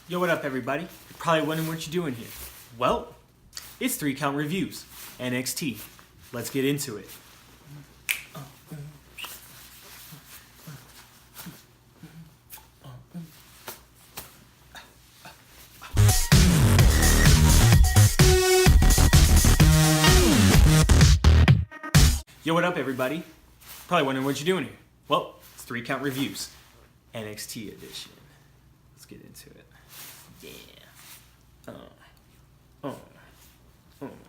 Yo, what up, everybody? You're probably wondering what you're doing here. Well, it's 3 Count Reviews, NXT. Let's get into it. Yo, what up, everybody? Probably wondering what you're doing here. Well, it's 3 Count Reviews, NXT edition. Let's get into it. Yeah.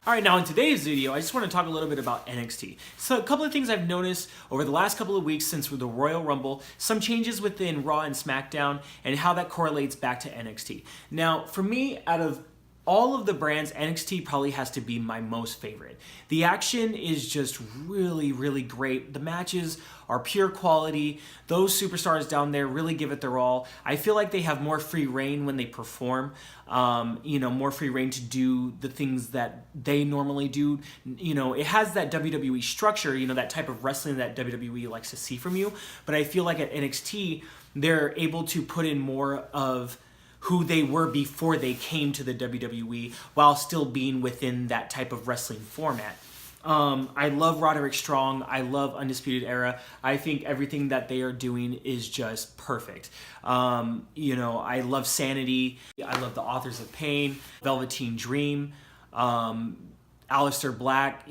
Alright, now in today's video, I just want to talk a little bit about NXT. So a couple of things I've noticed over the last couple of weeks since the Royal Rumble, some changes within Raw and SmackDown, and how that correlates back to NXT. Now, for me, out of all of the brands, NXT probably has to be my most favorite. The action is just really, really great. The matches are pure quality. Those superstars down there really give it their all. I feel like they have more free reign when they perform, more free reign to do the things that they normally do. It has that WWE structure, that type of wrestling that WWE likes to see from you. But I feel like at NXT, they're able to put in more of who they were before they came to the WWE while still being within that type of wrestling format. I love Roderick Strong. I love Undisputed Era. I think everything that they are doing is just perfect. I love Sanity. I love the Authors of Pain, Velveteen Dream, Aleister Black.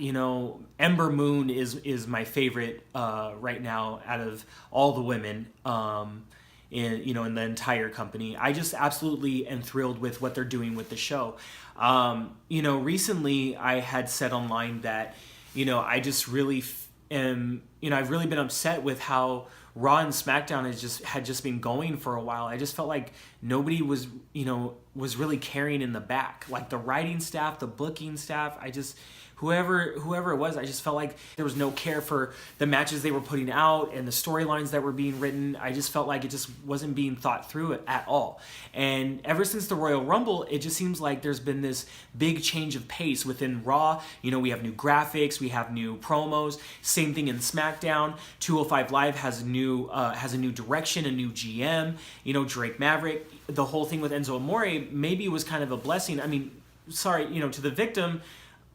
Ember Moon is my favorite right now out of all the women. In the entire company. I just absolutely am thrilled with what they're doing with the show. Recently I had said online that, I just really I've really been upset with how Raw and SmackDown had just been going for a while. I just felt like nobody was really carrying in the back. Like the writing staff, the booking staff, whoever it was, I just felt like there was no care for the matches they were putting out and the storylines that were being written. I just felt like it just wasn't being thought through at all. And ever since the Royal Rumble, it just seems like there's been this big change of pace within Raw. We have new graphics, we have new promos. Same thing in SmackDown. 205 Live has a new direction, a new GM. Drake Maverick. The whole thing with Enzo Amore maybe was kind of a blessing. I mean, sorry, to the victim,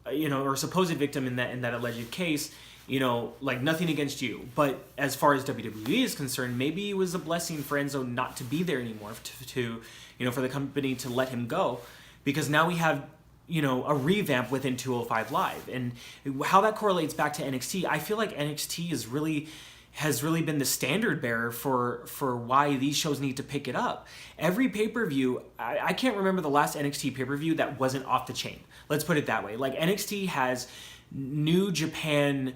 or supposed victim in that alleged case, like nothing against you. But as far as WWE is concerned, maybe it was a blessing for Enzo not to be there anymore, for the company to let him go, because now we have a revamp within 205 Live, and how that correlates back to NXT. I feel like NXT has really been the standard bearer for why these shows need to pick it up. Every pay-per-view, I can't remember the last NXT pay-per-view that wasn't off the chain. Let's put it that way. Like NXT has New Japan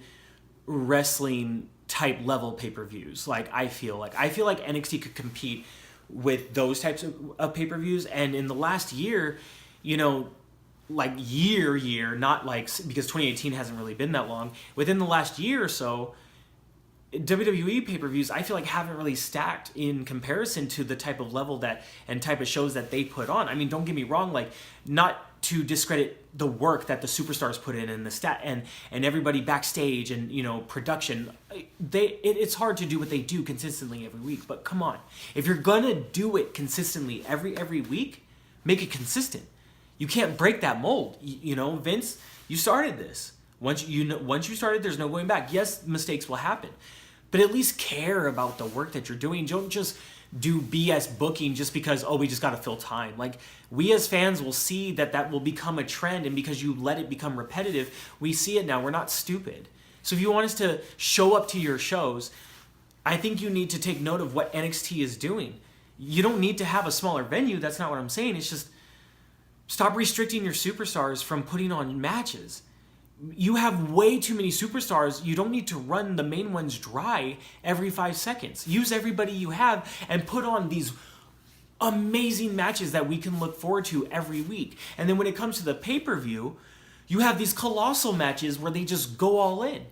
wrestling type level pay-per-views. I feel like NXT could compete with those types of pay-per-views. And in the last year, not because 2018 hasn't really been that long. Within the last year or so, WWE pay-per-views, I feel like haven't really stacked in comparison to the type of level and type of shows that they put on. I mean, don't get me wrong, not to discredit the work that the superstars put in and the stat and everybody backstage and production. It's hard to do what they do consistently every week. But come on, if you're gonna do it consistently every week, make it consistent. You can't break that mold. Vince, you started this. Once you started, there's no going back. Yes, mistakes will happen, but at least care about the work that you're doing. Don't just do BS booking just because, we just got to fill time. We as fans will see that will become a trend, and because you let it become repetitive, we see it now. We're not stupid. So if you want us to show up to your shows, I think you need to take note of what NXT is doing. You don't need to have a smaller venue. That's not what I'm saying. It's just stop restricting your superstars from putting on matches. You have way too many superstars. You don't need to run the main ones dry every 5 seconds. Use everybody you have and put on these amazing matches that we can look forward to every week. And then when it comes to the pay-per-view, you have these colossal matches where they just go all in.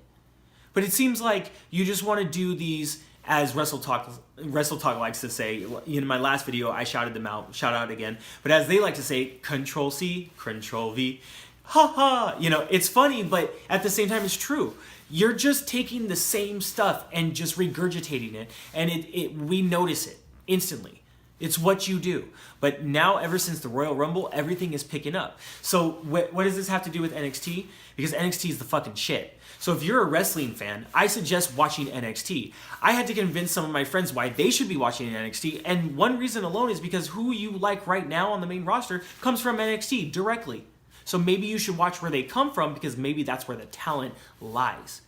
But it seems like you just want to do these, as WrestleTalk likes to say. In my last video, I shouted them out. Shout out again. But as they like to say, Control-C, Control-V. Ha ha, it's funny, but at the same time, it's true. You're just taking the same stuff and just regurgitating it, and we notice it instantly. It's what you do. But now, ever since the Royal Rumble, everything is picking up. So what does this have to do with NXT? Because NXT is the fucking shit. So if you're a wrestling fan, I suggest watching NXT. I had to convince some of my friends why they should be watching NXT, and one reason alone is because who you like right now on the main roster comes from NXT directly. So maybe you should watch where they come from, because maybe that's where the talent lies.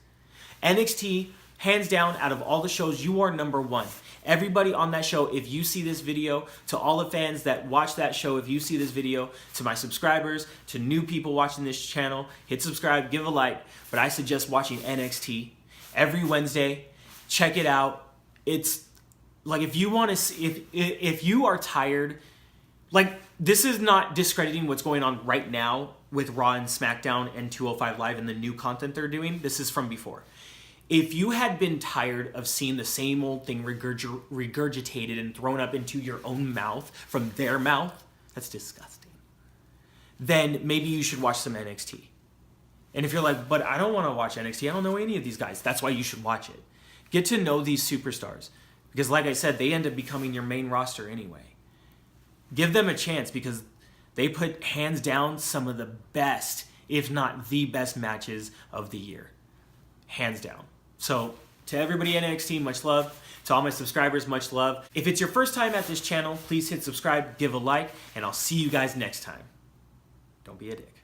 NXT, hands down, out of all the shows, you are number one. Everybody on that show, if you see this video, to all the fans that watch that show, if you see this video, to my subscribers, to new people watching this channel, hit subscribe, give a like. But I suggest watching NXT every Wednesday. Check it out. It's like, if you want to see, if you are tired, like, this is not discrediting what's going on right now with Raw and SmackDown and 205 Live and the new content they're doing. This is from before. If you had been tired of seeing the same old thing regurgitated and thrown up into your own mouth from their mouth, that's disgusting, then maybe you should watch some NXT. And if you're like, but I don't want to watch NXT, I don't know any of these guys, that's why you should watch it. Get to know these superstars. Because like I said, they end up becoming your main roster anyway. Give them a chance, because they put hands down some of the best, if not the best matches of the year. Hands down. So, to everybody at NXT, much love. To all my subscribers, much love. If it's your first time at this channel, please hit subscribe, give a like, and I'll see you guys next time. Don't be a dick.